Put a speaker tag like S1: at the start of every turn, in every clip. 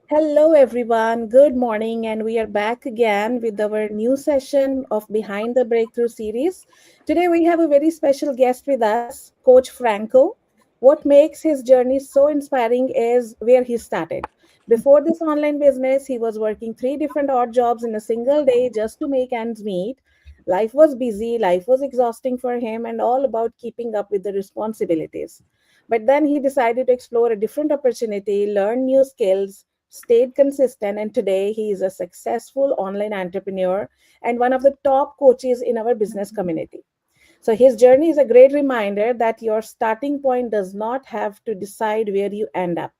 S1: Hello, everyone. Good morning, and we are back again with our new session of Behind the Breakthrough series. Today, we have a very special guest with us, Coach Franco. What makes his journey so inspiring is where he started. Before this online business, he was working three different odd jobs in a single day just to make ends meet. Life was busy, life was exhausting for him, and all about keeping up with the responsibilities. But then he decided to explore a different opportunity, learn new skills, stayed consistent, and today he is a successful online entrepreneur and one of the top coaches in our business community. So his journey is a great reminder that your starting point does not have to decide where you end up.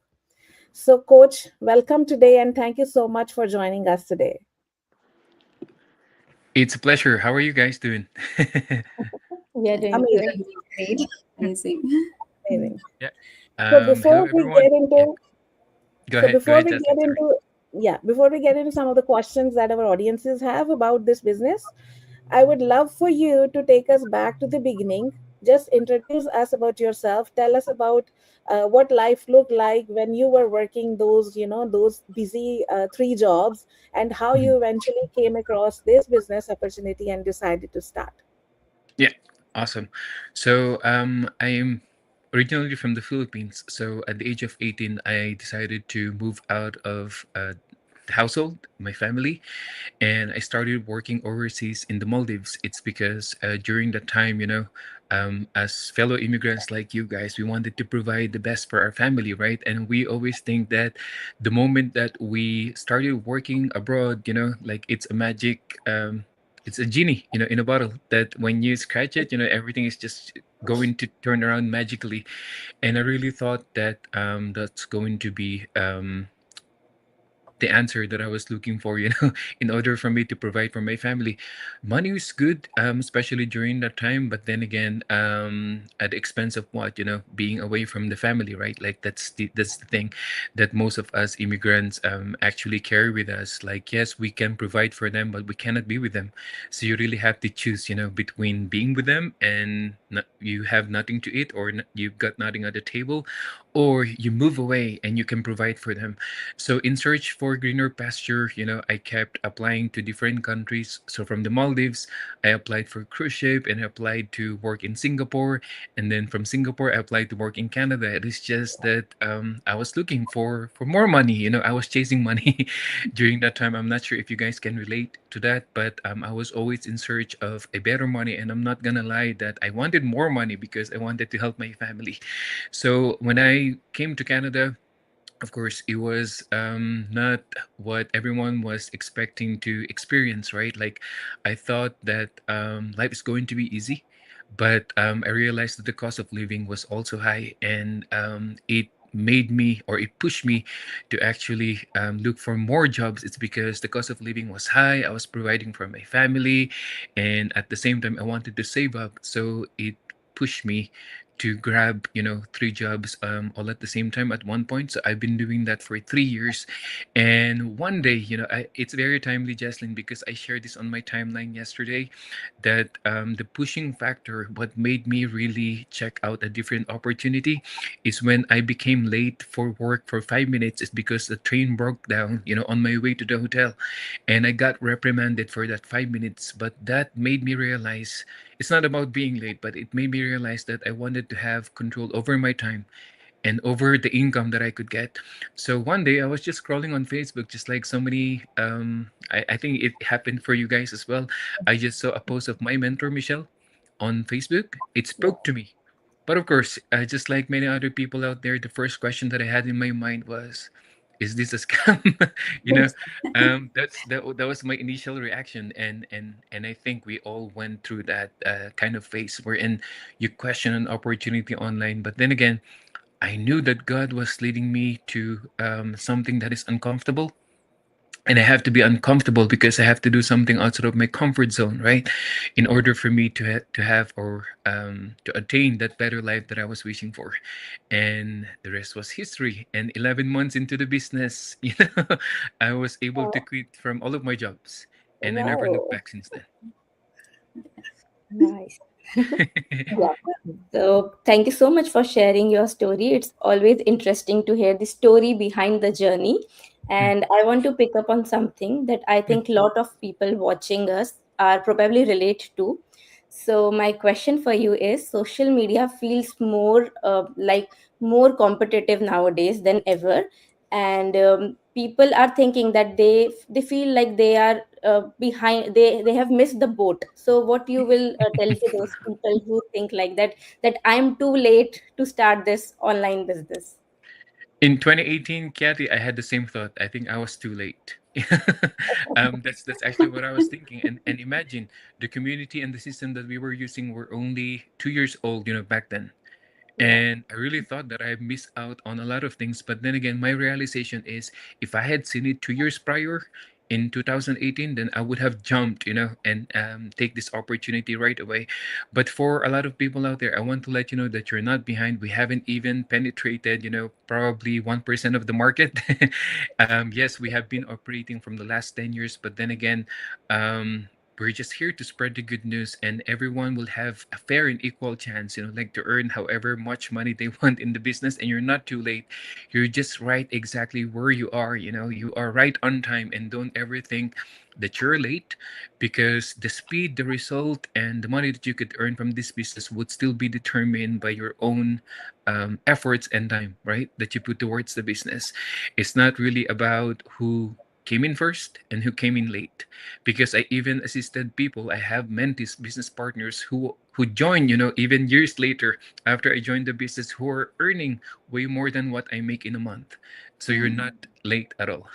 S1: So, Coach, welcome today and thank you so much for joining us today.
S2: It's a pleasure. How are you guys doing?
S3: We are doing
S1: Amazing,
S3: great.
S4: Amazing.
S1: amazing.
S2: Yeah.
S1: So
S2: Hello,
S1: before we
S2: everyone.
S1: get
S2: Yeah.
S1: into
S2: Go
S1: so
S2: ahead. Go
S1: before
S2: ahead,
S1: we
S2: Justin.
S1: get
S2: Sorry.
S1: into yeah, before we get into some of the questions that our audiences have about this business, I would love for you to take us back to the beginning. Just introduce us about yourself. Tell us about what life looked like when you were working those busy three jobs, and how
S2: Mhm.
S1: you eventually came across this business opportunity and decided to start.
S2: Yeah. Awesome. So, I'm originally from the Philippines. So, at the age of 18, I decided to move out of the household, my family, and I started working overseas in the Maldives. It's because during that time, as fellow immigrants like you guys, we wanted to provide the best for our family, right? And we always think that the moment that we started working abroad, like it's a magic. It's a genie, in a bottle that when you scratch it, everything is just going to turn around magically. And I really thought that that's going to be the answer that I was looking for, in order for me to provide for my family. Money was good, especially during that time, but then again, at the expense of what, being away from the family, right? Like that's the thing that most of us immigrants actually carry with us. Like, yes, we can provide for them, but we cannot be with them. So you really have to choose, between being with them and you have nothing to eat, or you've got nothing at the table, or you move away and you can provide for them. So in search for greener pasture, I kept applying to different countries. So from the Maldives, I applied for cruise ship and I applied to work in Singapore. And then from Singapore, I applied to work in Canada. It is just that I was looking for more money. I was chasing money during that time. I'm not sure if you guys can relate to that, but I was always in search of a better money. And I'm not gonna lie that I wanted more money because I wanted to help my family. So when I came to Canada, of course, it was not what everyone was expecting to experience, right? Like, I thought that life is going to be easy, but I realized that the cost of living was also high, and it made me, or it pushed me to actually look for more jobs. It's because the cost of living was high. I was providing for my family, and at the same time, I wanted to save up. So it pushed me to grab, three jobs all at the same time at one point. So I've been doing that for 3 years. And one day, it's very timely, Jaslyn, because I shared this on my timeline yesterday, that the pushing factor, what made me really check out a different opportunity, is when I became late for work for 5 minutes. It's because the train broke down, on my way to the hotel. And I got reprimanded for that 5 minutes. But that made me realize it's not about being late, but it made me realize that I wanted to have control over my time and over the income that I could get. So one day I was just scrolling on Facebook, just like so many, I think it happened for you guys as well. I just saw a post of my mentor, Michelle, on Facebook. It spoke to me. But of course, just like many other people out there, the first question that I had in my mind was, is this a scam? you know, that was my initial reaction, and I think we all went through that kind of phase wherein you question an opportunity online, but then again, I knew that God was leading me to something that is uncomfortable. And I have to be uncomfortable because I have to do something outside of my comfort zone, right? In order for me to have, or to attain that better life that I was wishing for. And the rest was history. And 11 months into the business, I was able to quit from all of my jobs. And I never looked
S1: Wow.
S2: back since then.
S3: Nice. Yeah. So thank you so much for sharing your story. It's always interesting to hear the story behind the journey.
S2: Mm.
S3: And I want to pick up on something that I
S2: Mm.
S3: think a lot of people watching us are probably relate to. So my question for you is, social media feels more like more competitive nowadays than ever, and people are thinking that they feel like they are behind, they have missed the boat. So what you will tell to those people who think like that, that I'm too late to start this online business?
S2: In 2018, Kathy, I had the same thought. I think I was too late. That's actually what I was thinking. And imagine the community and the system that we were using were only 2 years old, back then.
S3: Yeah.
S2: And I really thought that I missed out on a lot of things. But then again, my realization is if I had seen it 2 years prior in 2018, then I would have jumped, and take this opportunity right away. But for a lot of people out there, I want to let you know that you're not behind. We haven't even penetrated, probably 1% of the market. Yes, we have been operating from the last 10 years, but then again, we're just here to spread the good news, and everyone will have a fair and equal chance, like to earn however much money they want in the business. And you're not too late. You're just right exactly where you are. You are right on time, and don't ever think that you're late, because the speed, the result, and the money that you could earn from this business would still be determined by your own efforts and time, right? That you put towards the business. It's not really about who came in first and who came in late, because I even assisted people. I have mentees, business partners who join, even years later after I joined the business, who are earning way more than what I make in a month. So you're
S4: Mm.
S2: not late at all.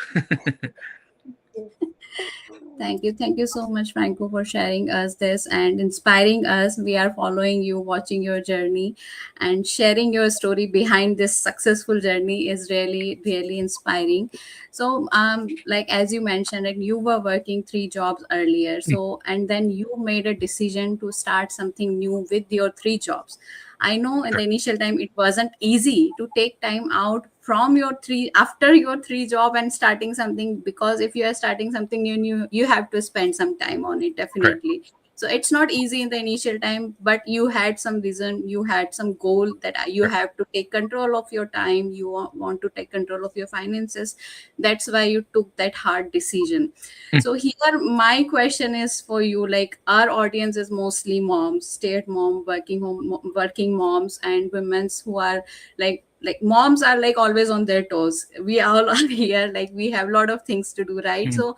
S4: Thank you. Thank you so much, Franco, for sharing us this and inspiring us. We are following you, watching your journey, and sharing your story behind this successful journey is really, really inspiring. So, like as you mentioned, like you were working three jobs earlier.
S2: Mm.
S4: So, and then you made a decision to start something new with your three jobs. I know in the
S2: Correct.
S4: initial time it wasn't easy to take time out from your three after your three job and starting something, because if you are starting something new, you have to spend some time on it
S2: Correct.
S4: definitely. So it's not easy in the initial time, but you had some vision, you had some goal that you
S2: Correct.
S4: have to take control of your time, you want to take control of your finances. That's why you took that hard decision.
S2: Mm.
S4: So here my question is for you, like our audience is mostly moms, stay at mom, working moms and women's who are like moms are like always on their toes. We all are here, like we have a lot of things to do, right?
S2: Mm.
S4: So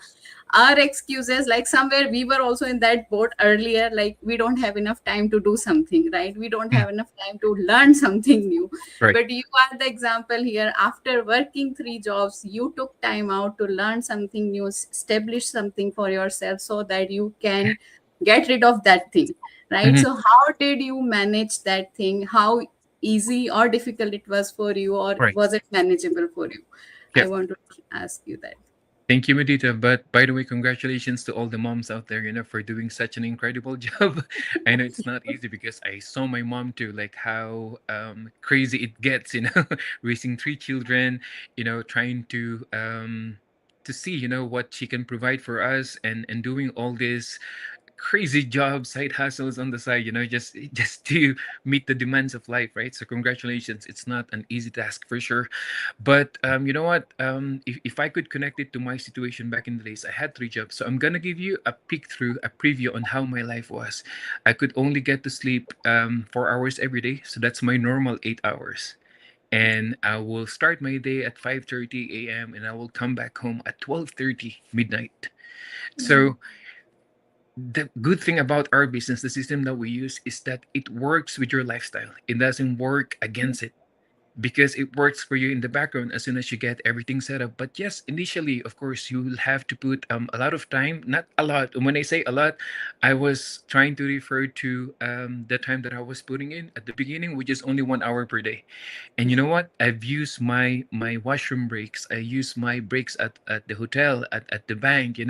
S4: our excuses, like somewhere we were also in that boat earlier, like we don't have enough time to do something, right? We don't
S2: Mm.
S4: have enough time to learn something new.
S2: Right.
S4: But you are the example here. After working three jobs, you took time out to learn something new, establish something for yourself so that you can get rid of that thing, right?
S2: Mhm.
S4: So how did you manage that thing? How easy or difficult it was for you, or
S2: Right.
S4: was it manageable for you?
S2: Yeah.
S4: I want to ask you that.
S2: Thank you, Medita. But by the way, congratulations to all the moms out there, for doing such an incredible job. I know it's not easy, because I saw my mom too, like how crazy it gets, raising three children, trying to see, what she can provide for us, and doing all this crazy job side hustles on the side, just to meet the demands of life, right? So congratulations, it's not an easy task for sure. But you know what, if I could connect it to my situation back in the days, I had three jobs. So I'm gonna give you a peek through a preview on how my life was. I could only get to sleep 4 hours every day, so that's my normal 8 hours. And I will start my day at 5:30 a.m. and I will come back home at 12:30 midnight. So the good thing about our business, the system that we use, is that it works with your lifestyle. It doesn't work against it, because it works for you in the background as soon as you get everything set up. But yes, initially, of course, you will have to put a lot of time. Not a lot. When I say a lot, I was trying to refer to the time that I was putting in at the beginning, which is only 1 hour per day. And you know what? I've used my washroom breaks. I use my breaks at the hotel, at the bank,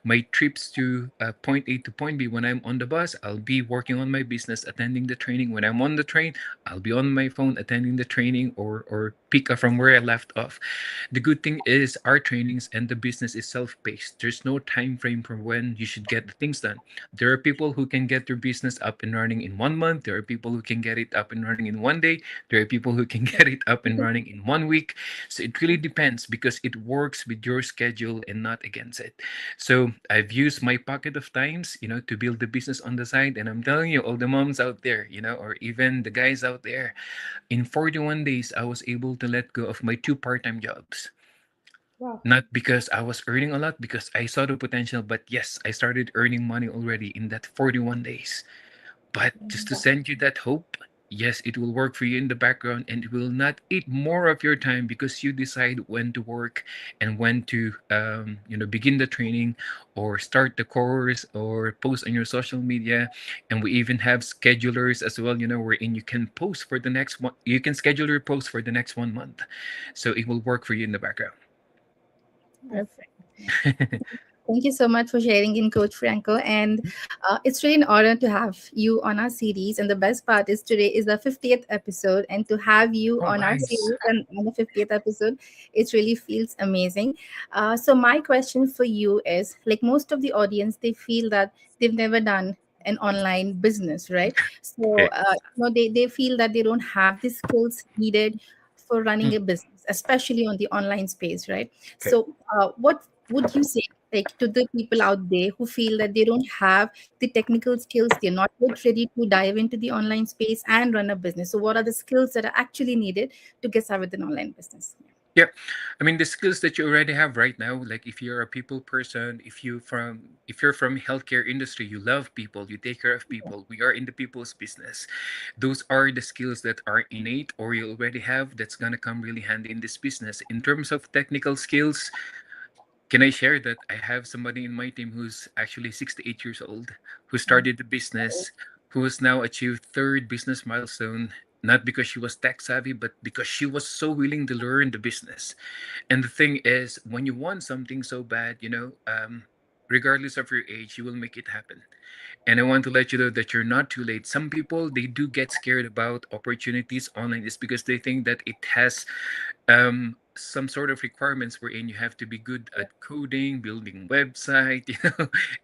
S2: my trips to point A to point B. When I'm on the bus, I'll be working on my business, attending the training. When I'm on the train, I'll be on my phone attending the training, or pick up from where I left off. The good thing is our trainings and the business is self-paced. There's no time frame for when you should get the things done. There are people who can get their business up and running in 1 month. There are people who can get it up and running in 1 day. There are people who can get it up and running in 1 week. So it really depends because it works with your schedule and not against it. So I've used my pocket of times, to build the business on the side. And I'm telling you, all the moms out there, or even the guys out there, in 41 days, I was able to let go of my two part-time jobs.
S1: Wow.
S2: Not because I was earning a lot, because I saw the potential, but yes, I started earning money already in that 41 days. But just to send you that hope, yes, it will work for you in the background and it will not eat more of your time because you decide when to work and when to, begin the training or start the course or post on your social media. And we even have schedulers as well, wherein you can post for the next one. You can schedule your post for the next 1 month. So it will work for you in the background.
S1: Perfect.
S5: Thank you so much for sharing in, Coach Franco. And it's really an honor to have you on our series. And the best part is today is the 50th episode. And to have you
S2: Oh,
S5: on our
S2: nice.
S5: series and on the 50th episode, it really feels amazing. So, my question for you is like most of the audience, they feel that they've never done an online business, right? So,
S2: Okay.
S5: they feel that they don't have the skills needed for running
S2: Mm,
S5: a business, especially on the online space, right?
S2: okay.
S5: So, what would you say like to the people out there who feel that they don't have the technical skills, they're not yet ready to dive into the online space and run a business? So what are the skills that are actually needed to get started with an online business?
S2: Yeah, I mean the skills that you already have right now, like if you're a people person, if you're from healthcare industry, you love people, you take care of people. We are in the people's business. Those are the skills that are innate or you already have that's gonna come really handy in this business. In terms of technical skills, can I share that I have somebody in my team who's actually 68 years old, who started the business, who has now achieved third business milestone, not because she was tech savvy, but because she was so willing to learn the business. And the thing is, when you want something so bad, regardless of your age, you will make it happen. And I want to let you know that you're not too late. Some people, they do get scared about opportunities online is because they think that it has some sort of requirements wherein you have to be good at coding, building website,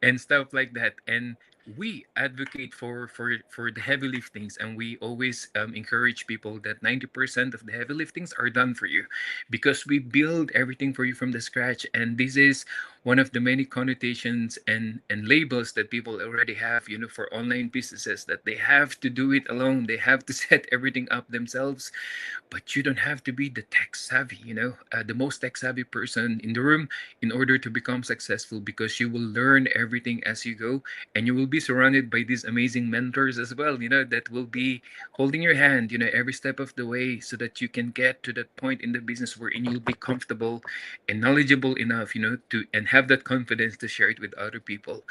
S2: and stuff like that. And we advocate for the heavy liftings, and we always encourage people that 90% of the heavy liftings are done for you because we build everything for you from the scratch. And this is one of the many connotations and labels that people already have, for online businesses, that they have to do it alone, they have to set everything up themselves. But you don't have to be the tech savvy, the most tech savvy person in the room in order to become successful, because you will learn everything as you go, and you will be surrounded by these amazing mentors as well, that will be holding your hand, every step of the way, so that you can get to that point in the business wherein you'll be comfortable and knowledgeable enough, to and have that confidence to share it with other people.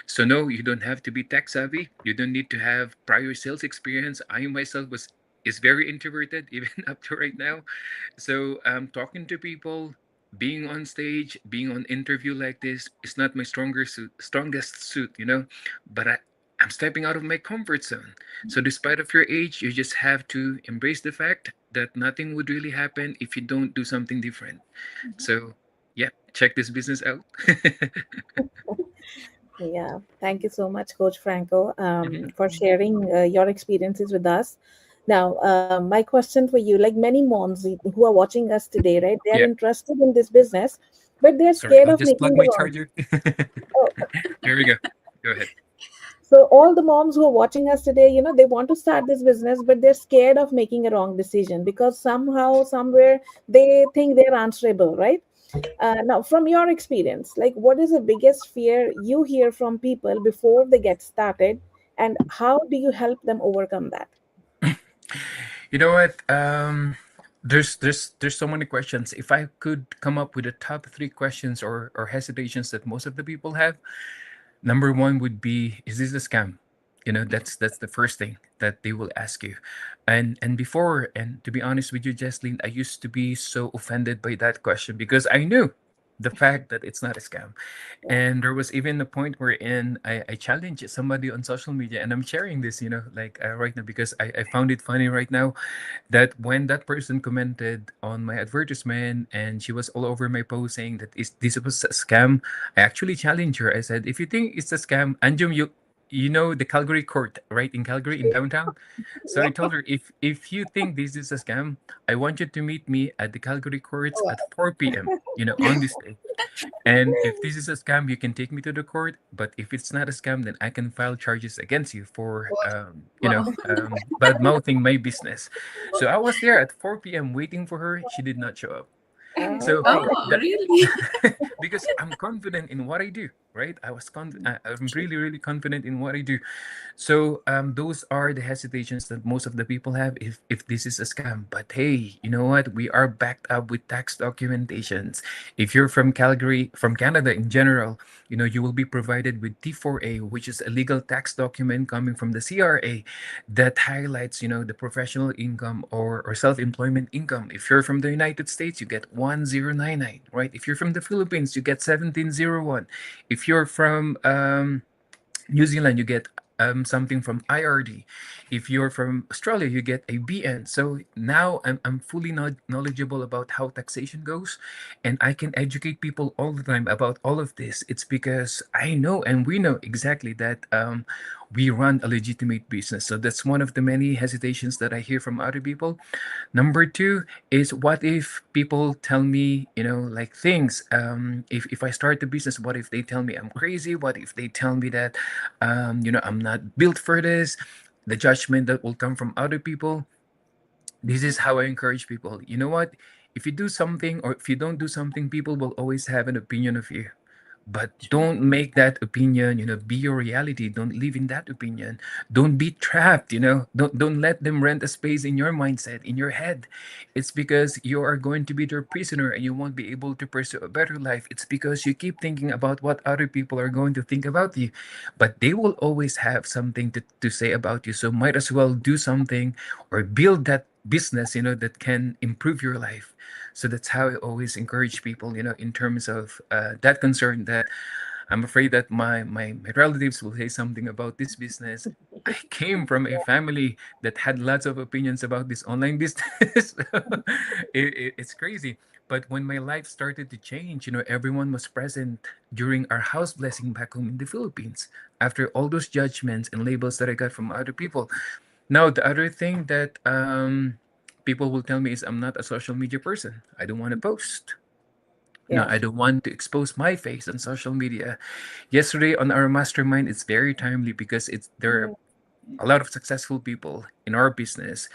S2: So no, you don't have to be tech savvy. You don't need to have prior sales experience. I myself was is very introverted even up to right now. So talking to people, being on stage, being on interview like this is not my strongest suit, But I'm stepping out of my comfort zone. So despite of your age, you just have to embrace the fact that nothing would really happen if you don't do something different. So yeah, check this business out.
S1: Yeah, thank you so much, Coach Franco,
S2: Mhm.
S1: for sharing your experiences with us. Now, my question for you, like many moms who are watching us today, right? They are
S2: Yeah,
S1: interested in this business, but they're
S2: sorry,
S1: scared
S2: I'll
S1: of
S2: just plug
S1: making the
S2: my
S1: wrong.
S2: charger.
S1: Oh,
S2: There we go. Go ahead.
S1: so all the moms who are watching us today, they want to start this business, but they're scared of making a wrong decision because somehow, somewhere, they think they're answerable, right? Now, from your experience, like what is the biggest fear you hear from people before they get started, and how do you help them overcome that?
S2: You know what? There's so many questions. If I could come up with the top three questions or hesitations that most of the people have, number one would be, is this a scam? That's the first thing that they will ask you. And before, and to be honest with you, Jesslyn, I used to be so offended by that question because I knew. the fact that it's not a scam.
S1: Yeah.
S2: And there was even a point wherein I challenged somebody on social media, and I'm sharing this, like right now because I found it funny right now that when that person commented on my advertisement and she was all over my post saying that is this was a scam, I actually challenged her. I said, if you think it's a scam, Anjum, you know the Calgary court, right, in Calgary in downtown. So I told her, if you think this is a scam, I want you to meet me at the Calgary courts at 4 p.m. On this day. And if this is a scam, you can take me to the court. But if it's not a scam, then I can file charges against you for,
S5: Wow.
S2: bad mouthing my business. So I was there at 4 p.m. waiting for her. She did not show up.
S1: Oh
S2: So
S1: my
S4: Oh,
S1: God.
S2: that
S4: really?
S2: because I'm confident in what I do, right? I'm really, really confident in what I do. So those are the hesitations that most of the people have if this is a scam. But hey, you know what? We are backed up with tax documentations. If you're from Calgary, from Canada in general, you will be provided with T4A, which is a legal tax document coming from the CRA that highlights, the professional income or self-employment income. If you're from the United States, you get 1099, right? If you're from the Philippines, you get 1701. If you're from New Zealand, you get something from IRD. If you're from Australia, you get a BN. So now I'm fully knowledgeable about how taxation goes, and I can educate people all the time about all of this. It's because I know and we know exactly that we run a legitimate business. So that's one of the many hesitations that I hear from other people. Number two is, what if people tell me, like things. If I start the business, what if they tell me I'm crazy? What if they tell me that, I'm not built for this? The judgment that will come from other people. This is how I encourage people. You know what? If you do something or if you don't do something, people will always have an opinion of you. But
S4: True.
S2: don't make that opinion, be your reality. Don't live in that opinion. Don't be trapped, Don't let them rent a space in your mindset, in your head. It's because you are going to be their prisoner and you won't be able to pursue a better life. It's because you keep thinking about what other people are going to think about you. But they will always have something to say about you. So might as well do something or build that business, that can improve your life. So that's how I always encourage people, in terms of that concern, that I'm afraid that my relatives will say something about this business. I came from a family that had lots of opinions about this online business. It's crazy. But when my life started to change, everyone was present during our house blessing back home in the Philippines. After all those judgments and labels that I got from other people. Now, the other thing that people will tell me is I'm not a social media person. I don't want to post. No, I
S1: Yes.
S2: don't want to expose my face on social media. Yesterday on our mastermind, it's very timely because there are
S1: Mm.
S2: a lot of successful people in our business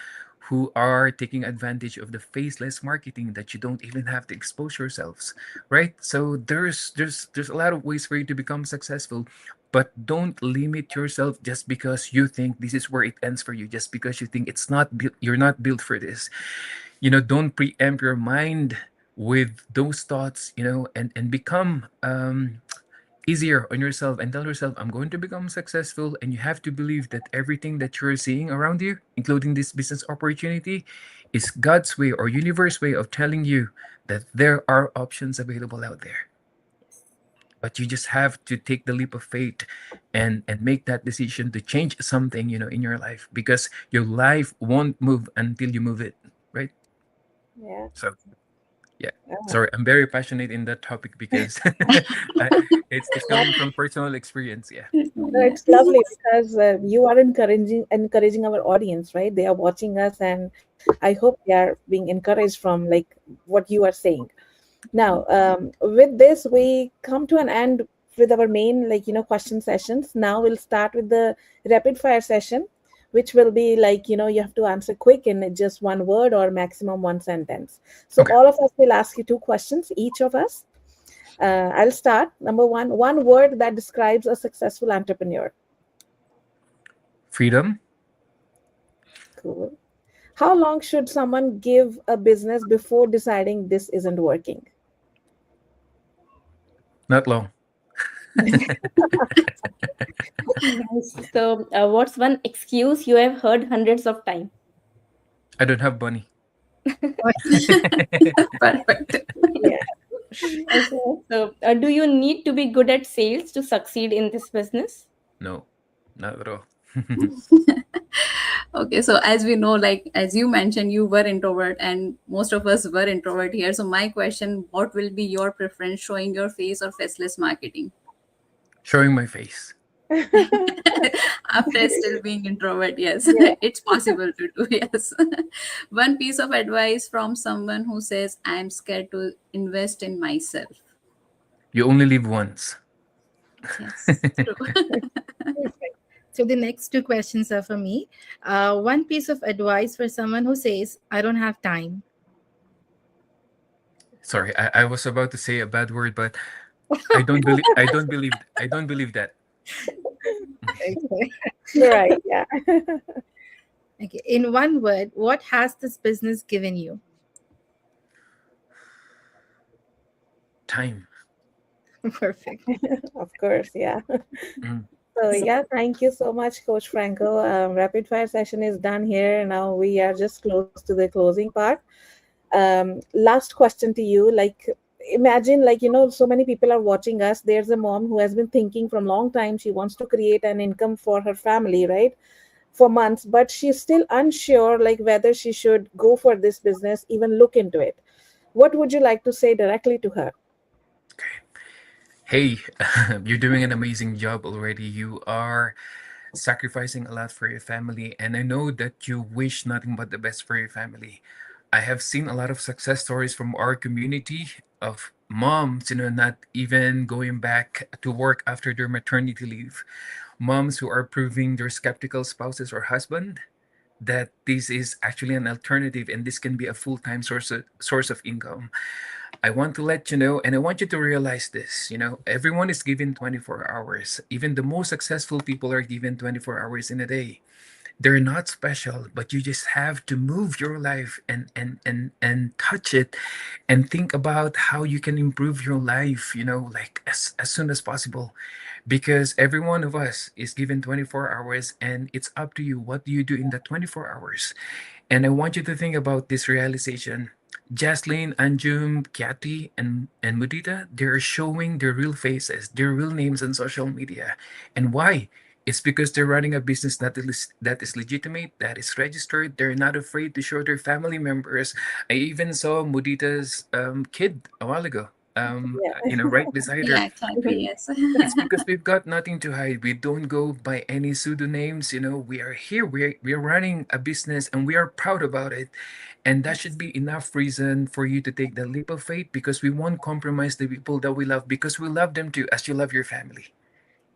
S2: who are taking advantage of the faceless marketing that you don't even have to expose yourselves, right? So there's a lot of ways for you to become successful, but don't limit yourself just because you think this is where it ends for you, just because you think you're not built for this. Don't preempt your mind with those thoughts, and become easier on yourself and tell yourself, I'm going to become successful. And you have to believe that everything that you're seeing around you, including this business opportunity, is God's way or universe way of telling you that there are options available out there. But you just have to take the leap of faith and make that decision to change something, in your life, because your life won't move until you move it, right?
S1: Yeah.
S2: So yeah.
S1: Yeah.
S2: Sorry, I'm very passionate in that topic because I, it's coming from personal experience. Yeah.
S1: No,
S4: Yeah.
S1: it's lovely because you are encouraging our audience, right? They are watching us, and I hope they are being encouraged from like what you are saying. Now, with this, we come to an end with our main, question sessions. Now we'll start with the rapid fire session, which will be like, you have to answer quick in just one word or maximum one sentence. So
S2: Okay.
S1: all of us will ask you two questions, each of us. I'll start. Number one word that describes a successful entrepreneur.
S2: Freedom,
S1: Cool. How long should someone give a business before deciding this isn't working?
S2: not long.
S3: Nice. So, what's one excuse you have heard hundreds of times?
S2: I don't have money.
S4: Perfect.
S1: Yeah.
S3: Okay. So, do you need to be good at sales to succeed in this business?
S2: No, not at all.
S4: Okay, so as we know, like as you mentioned, you were introvert, and most of us were introvert here. So my question: what will be your preference, showing your face or faceless marketing?
S2: Showing my face.
S4: After still being introvert, yes,
S1: Yeah.
S4: it's possible to do. Yes. One piece of advice from someone who says, "I'm scared to invest in myself."
S2: You only live once.
S4: Yes, true.
S5: Perfect. So the next two questions are for me. One piece of advice for someone who says, I don't have time.
S2: Sorry, I was about to say a bad word, but I don't believe that.
S5: Okay.
S1: Right. Yeah.
S5: Okay. In one word, what has this business given you?
S2: Time.
S5: Perfect.
S1: Of course. Yeah.
S2: Mm.
S1: So
S5: So,
S1: yeah, thank you so much, Coach Franco. Rapid fire session is done here. Now we are just close to the closing part. Last question to you. Like, imagine, like, so many people are watching us. There's a mom who has been thinking from long time. She wants to create an income for her family, right? For months, but she's still unsure, like whether she should go for this business, even look into it. What would you like to say directly to her?
S2: Hey, you're doing an amazing job already. You are sacrificing a lot for your family, and I know that you wish nothing but the best for your family. I have seen a lot of success stories from our community of moms, not even going back to work after their maternity leave. Moms who are proving their skeptical spouses or husband that this is actually an alternative and this can be a full-time source of income. I want to let you know, and I want you to realize this. Everyone is given 24 hours. Even the most successful people are given 24 hours in a day. They're not special, but you just have to move your life and touch it and think about how you can improve your life, like as soon as possible. Because every one of us is given 24 hours, and it's up to you. What do you do in the 24 hours? And I want you to think about this realization. Jaslyn, Anjum, Kathy, and Mudita, they're showing their real faces, their real names on social media. And why? It's because they're running a business that is legitimate, that is registered. They're not afraid to show their family members. I even saw Mudita's kid a while ago,
S1: Yeah.
S2: right beside her.
S4: Yeah, exactly. Yes.
S2: It's because we've got nothing to hide. We don't go by any pseudonyms. We are here. We are running a business, and we are proud about it. And that should be enough reason for you to take the leap of faith, because we won't compromise the people that we love, because we love them too, as you love your family.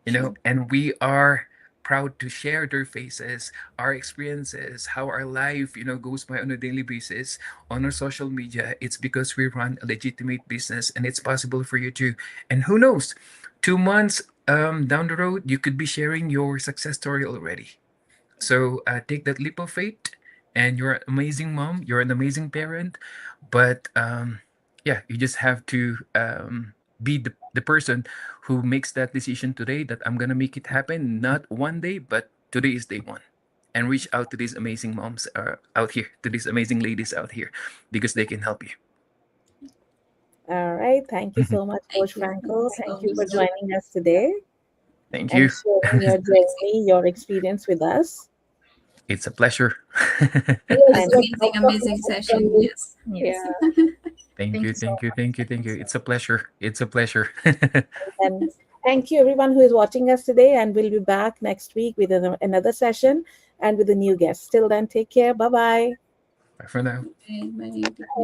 S4: True.
S2: And we are proud to share their faces, our experiences, how our life, goes by on a daily basis on our social media. It's because we run a legitimate business, and it's possible for you too. And who knows, 2 months down the road, you could be sharing your success story already. So take that leap of faith, and you're an amazing mom. You're an amazing parent, but yeah, you just have to be the person who makes that decision today. That I'm gonna make it happen, not one day, but today is day one. And reach out to these amazing moms out here, to these amazing ladies out here, because they can help you.
S1: All right. Thank you so much,
S4: Thank
S1: Coach
S4: you. Thank you
S1: Franco.
S4: so
S1: Thank you for
S4: much.
S1: joining us today
S2: Thank
S1: and
S2: you.
S1: sharing your journey, your experience with us.
S2: It's a pleasure.
S5: yes,
S1: And
S5: you're
S4: Amazing,
S5: welcome.
S4: amazing session. Yes.
S1: yeah,
S5: Yes.
S2: Thank
S5: Thank
S2: you,
S5: you so
S2: thank you, thank you, thank you. It's a pleasure. It's a pleasure.
S1: and thank you everyone who is watching us today. And we'll be back next week with another session and with a new guest. Till then, take care. Bye bye.
S2: Bye for now.
S4: Okay, bye. Take care.